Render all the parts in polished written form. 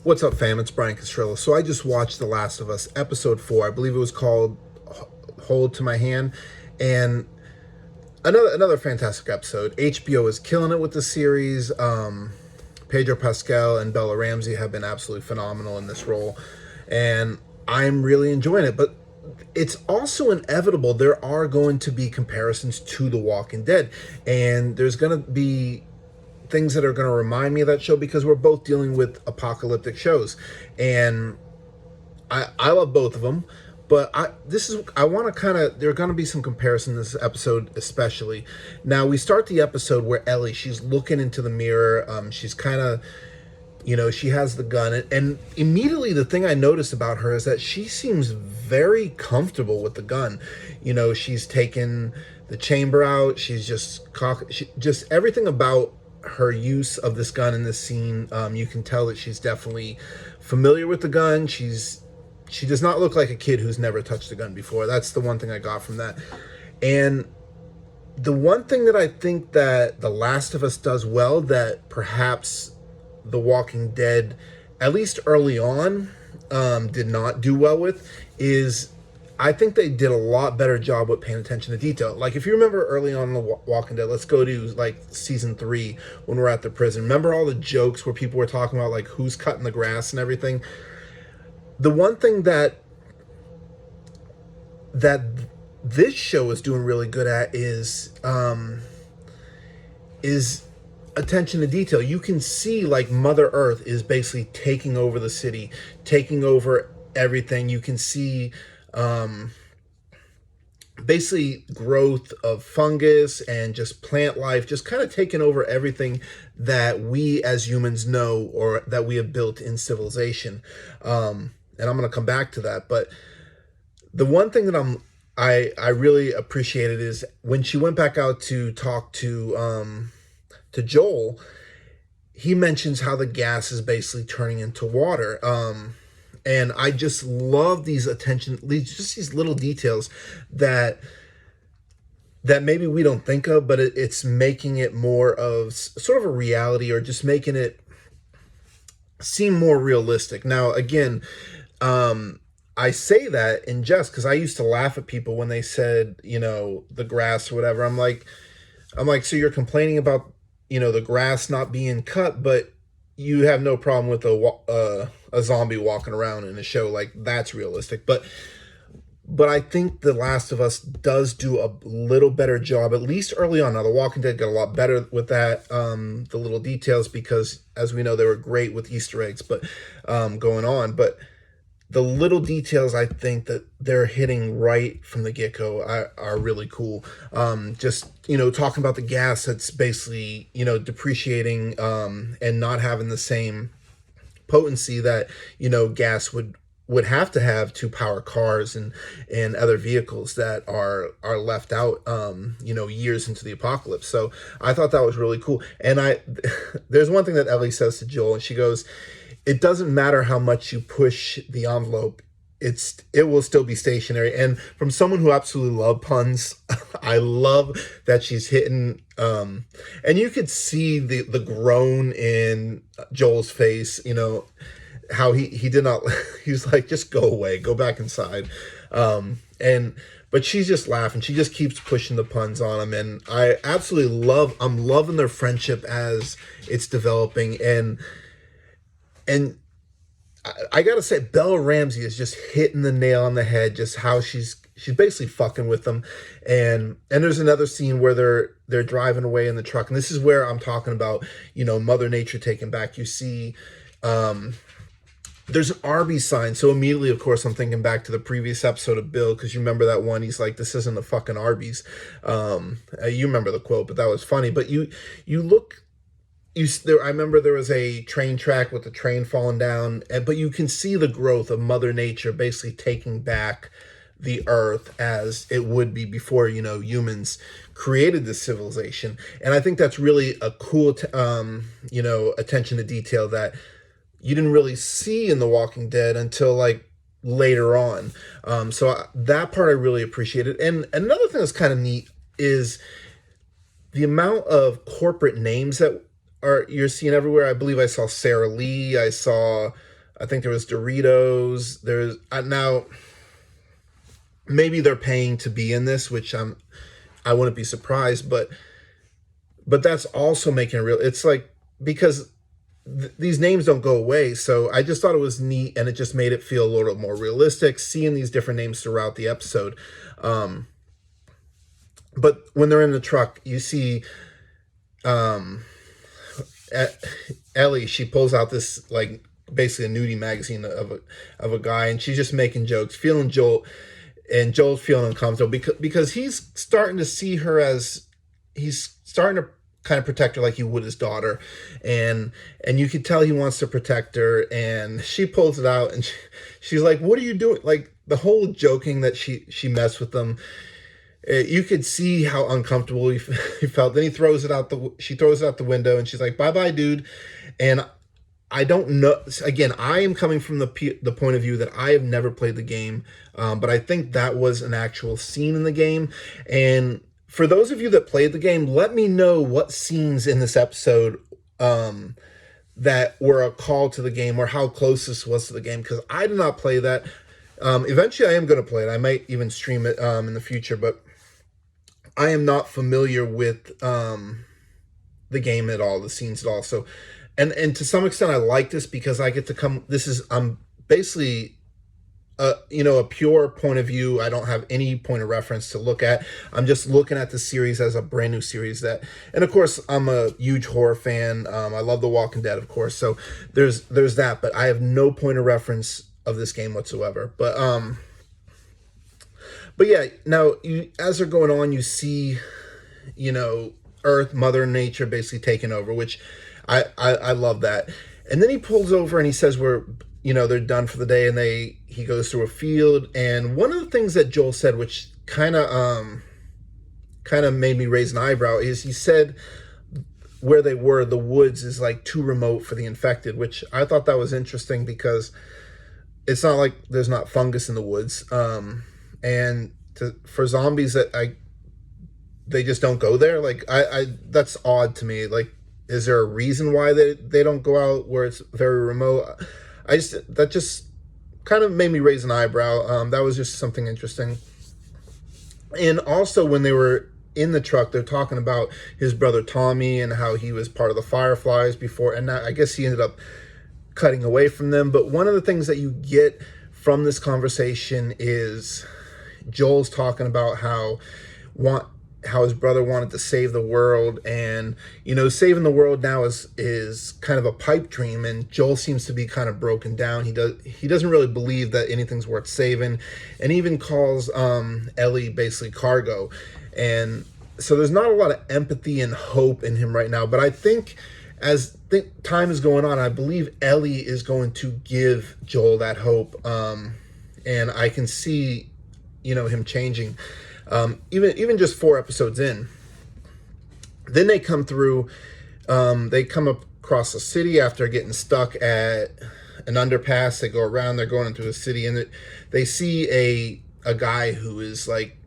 What's up, fam? It's Brian Castrillo. So I just watched The Last of Us, episode 4. I believe it was called Hold to My Hand. And another fantastic episode. HBO is killing it with the series. Pedro Pascal and Bella Ramsey have been absolutely phenomenal in this role. And I'm really enjoying it. But it's also inevitable. There are going to be comparisons to The Walking Dead. And there's going to be things that are going to remind me of that show because we're both dealing with apocalyptic shows, and I love both of them. But I want to kind of, there are going to be some comparison in this episode, especially. Now we start the episode where Ellie, she's looking into the mirror. She's kind of, she has the gun, and immediately the thing I noticed about her is that she seems very comfortable with the gun. She's taken the chamber out. She's just everything about her use of this gun in this scene. You can tell that she's definitely familiar with the gun. She does not look like a kid who's never touched a gun before. That's the one thing I got from that. And the one thing that I think that The Last of Us does well that perhaps The Walking Dead, at least early on, did not do well with is I think they did a lot better job with paying attention to detail. Like, if you remember early on in The Walking Dead, let's go to like season 3 when we're at the prison. Remember all the jokes where people were talking about like who's cutting the grass and everything? The one thing that this show is doing really good at is attention to detail. You can see like Mother Earth is basically taking over the city, taking over everything. You can see basically growth of fungus and just plant life, just kind of taking over everything that we as humans know or that we have built in civilization. And I'm going to come back to that, but the one thing that I really appreciated is when she went back out to talk to Joel. He mentions how the gas is basically turning into water. And I just love these these little details that maybe we don't think of, but it's making it more of sort of a reality, or just making it seem more realistic. Now, again, I say that in jest because I used to laugh at people when they said, the grass or whatever. I'm like, so you're complaining about, the grass not being cut, but you have no problem with a zombie walking around in a show. Like, that's realistic. But I think The Last of Us does do a little better job, at least early on. Now, The Walking Dead got a lot better with that, the little details, because as we know, they were great with Easter eggs, but going on. But the little details, I think that they're hitting right from the get-go are really cool. Just, talking about the gas that's basically, depreciating and not having the same potency that, gas would have to have to power cars and other vehicles that are left out, years into the apocalypse. So I thought that was really cool. And there's one thing that Ellie says to Joel, and she goes, "It doesn't matter how much you push the envelope, it will still be stationary." And from someone who absolutely loves puns, I love that she's hitting, and you could see the groan in Joel's face, how he did not, he was like, just go away, go back inside. But she's just laughing. She just keeps pushing the puns on him. And I'm loving their friendship as it's developing. And I gotta say, Bella Ramsey is just hitting the nail on the head. Just how she's basically fucking with them. And there's another scene where they're driving away in the truck, and this is where I'm talking about, Mother Nature taking back. You see, there's an Arby's sign, so immediately, of course, I'm thinking back to the previous episode of Bill, because you remember that one. He's like, "This isn't a fucking Arby's." You remember the quote, but that was funny. But you look. I remember there was a train track with the train falling down, but you can see the growth of Mother Nature basically taking back the earth as it would be before, humans created this civilization. And I think that's really a cool, attention to detail that you didn't really see in The Walking Dead until like later on. So that part I really appreciated. And another thing that's kind of neat is the amount of corporate names that you're seeing everywhere. I believe I saw Sarah Lee. I saw I think there was Doritos. There's now maybe they're paying to be in this, which I wouldn't be surprised, but that's also making it real. It's like, because these names don't go away, so I just thought it was neat, and it just made it feel a little more realistic seeing these different names throughout the episode. But when they're in the truck, you see Ellie. She pulls out this, like, basically a nudie magazine of a guy, and she's just making jokes, feeling Joel, and Joel's feeling uncomfortable because he's starting to see her as, he's starting to kind of protect her like he would his daughter, and you can tell he wants to protect her, and she pulls it out, and she's like, "What are you doing?" Like, the whole joking that she messed with them. You could see how uncomfortable he felt. Then she throws it out the window, and she's like, "Bye bye, dude." And I don't know. Again, I am coming from the point of view that I have never played the game, but I think that was an actual scene in the game. And for those of you that played the game, let me know what scenes in this episode that were a call to the game, or how close this was to the game, because I did not play that. Eventually, I am going to play it. I might even stream it in the future, but I am not familiar with the game at all, the scenes at all. So, and to some extent, I like this because I get to come. I'm basically a pure point of view. I don't have any point of reference to look at. I'm just looking at the series as a brand new series and of course, I'm a huge horror fan. I love The Walking Dead, of course. So there's that, but I have no point of reference of this game whatsoever. But yeah, now as they're going on, you see, Earth, Mother Nature basically taking over, which I love that. And then he pulls over and he says they're done for the day, and he goes through a field. And one of the things that Joel said, which kind of made me raise an eyebrow, is he said where they were, the woods is like too remote for the infected, which I thought that was interesting because it's not like there's not fungus in the woods. And for zombies they just don't go there. Like that's odd to me. Like, is there a reason why they don't go out where it's very remote? That just kind of made me raise an eyebrow. That was just something interesting. And also, when they were in the truck, they're talking about his brother Tommy and how he was part of the Fireflies before, and I guess he ended up cutting away from them. But one of the things that you get from this conversation is Joel's talking about how his brother wanted to save the world, and saving the world now is kind of a pipe dream, and Joel seems to be kind of broken down. He doesn't really believe that anything's worth saving, and even calls Ellie basically cargo. And so there's not a lot of empathy and hope in him right now, but I think as time is going on, I believe Ellie is going to give Joel that hope, and I can see him changing. Even just 4 episodes in. Then they come through, they come across the city after getting stuck at an underpass. They go around, they're going into a city, and they see a guy who is like,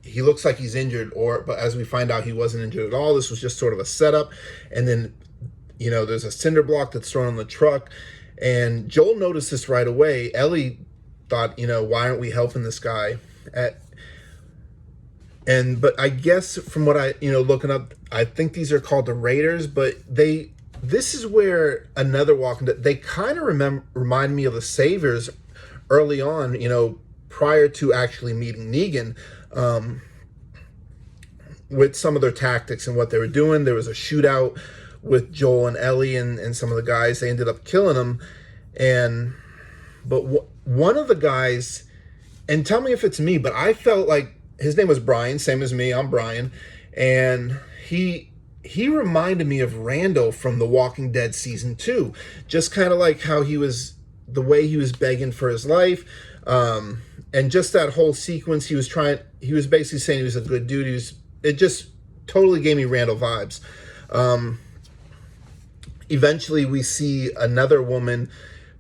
he looks like he's injured, but as we find out, he wasn't injured at all. This was just sort of a setup. And then, there's a cinder block that's thrown on the truck, and Joel noticed this right away. Ellie thought, why aren't we helping this guy? But I guess from what I, looking up, I think these are called the Raiders, but this is where another Walking Dead, they kind of remind me of the Saviors early on, prior to actually meeting Negan, with some of their tactics and what they were doing. There was a shootout with Joel and Ellie and some of the guys. They ended up killing them. But one of the guys, and tell me if it's me, but I felt like his name was Brian, same as me. I'm Brian. And he reminded me of Randall from The Walking Dead season 2. Just kind of like how the way he was begging for his life. And just that whole sequence, he was basically saying he was a good dude. It just totally gave me Randall vibes. Eventually we see another woman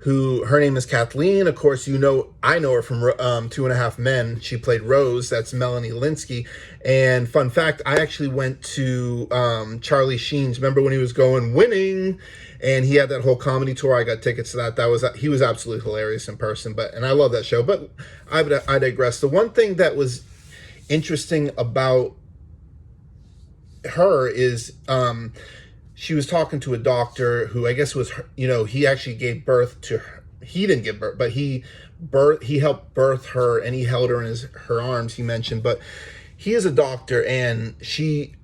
who her name is Kathleen. Of course, I know her from 2.5 Men. She played Rose. That's Melanie Linsky. And fun fact, I actually went to Charlie Sheen's. Remember when he was going winning, and he had that whole comedy tour? I got tickets to that. He was absolutely hilarious in person. And I love that show. But I digress. The one thing that was interesting about her is she was talking to a doctor who I guess was, he actually gave birth to her. He didn't give birth, but he helped birth her, and he held her in her arms, he mentioned. But he is a doctor, and she,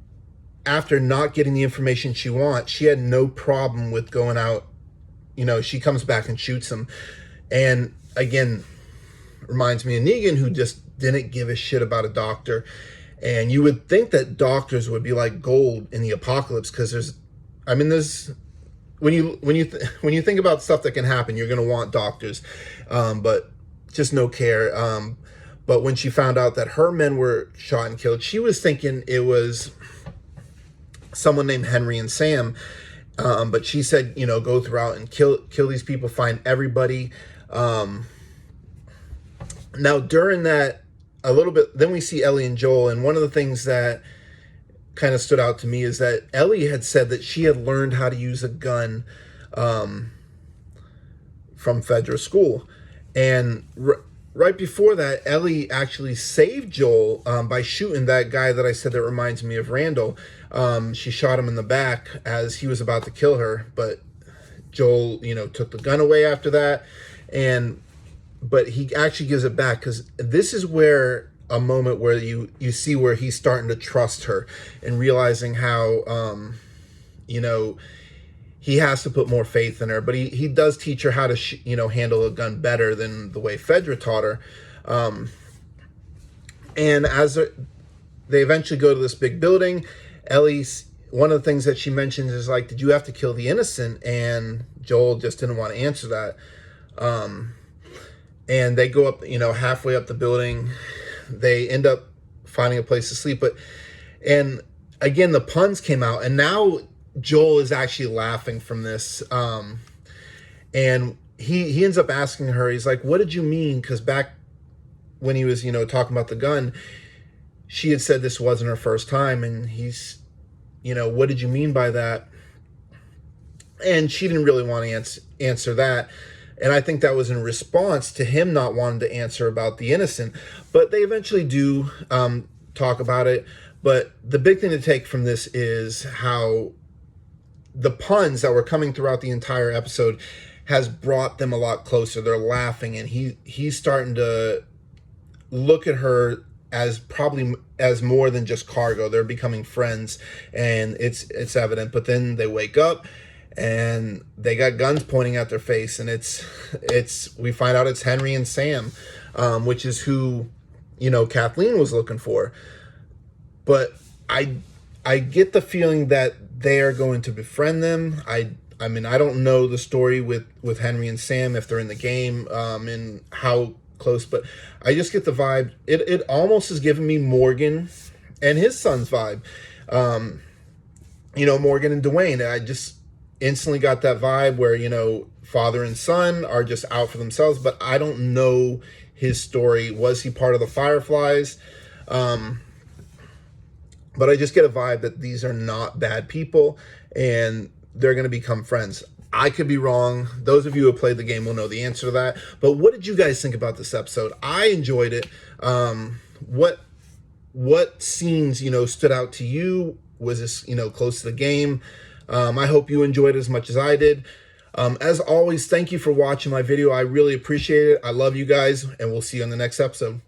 after not getting the information she wants, she had no problem with going out. She comes back and shoots him. And again, reminds me of Negan, who just didn't give a shit about a doctor. And you would think that doctors would be like gold in the apocalypse, because when you think about stuff that can happen, you're going to want doctors, but just no care. But when she found out that her men were shot and killed, she was thinking it was someone named Henry and Sam. But she said, go throughout and kill these people, find everybody. Now during that, a little bit, then we see Ellie and Joel, and one of the things that kind of stood out to me is that Ellie had said that she had learned how to use a gun from Fedra school. And right before that, Ellie actually saved Joel by shooting that guy that I said that reminds me of Randall. She shot him in the back as he was about to kill her, but Joel, took the gun away after that. But he actually gives it back, because this is where a moment where you see where he's starting to trust her and realizing how, he has to put more faith in her. But he does teach her how to, handle a gun better than the way Fedra taught her. And as they eventually go to this big building, one of the things that she mentions is like, did you have to kill the innocent? And Joel just didn't want to answer that. And they go up, halfway up the building. They end up finding a place to sleep. And again, the puns came out, and now Joel is actually laughing from this. And he ends up asking her, he's like, what did you mean? Because back when he was, talking about the gun, she had said this wasn't her first time. And he's, what did you mean by that? And she didn't really want to answer that. And I think that was in response to him not wanting to answer about the innocent. But they eventually do talk about it. But the big thing to take from this is how the puns that were coming throughout the entire episode has brought them a lot closer. They're laughing, and he's starting to look at her as probably as more than just cargo. They're becoming friends, and it's evident. But then they wake up, and they got guns pointing at their face, and we find out it's Henry and Sam, which is who, Kathleen was looking for. But I get the feeling that they are going to befriend them. I don't know the story with Henry and Sam, if they're in the game, and how close, but I just get the vibe. It almost is giving me Morgan and his son's vibe. Morgan and Dwayne. I just instantly got that vibe where, father and son are just out for themselves, but I don't know his story. Was he part of the Fireflies? But I just get a vibe that these are not bad people, and they're going to become friends. I could be wrong. Those of you who have played the game will know the answer to that. But what did you guys think about this episode? I enjoyed it. What scenes, stood out to you? Was this, close to the game? I hope you enjoyed it as much as I did. As always, thank you for watching my video. I really appreciate it. I love you guys, and we'll see you on the next episode.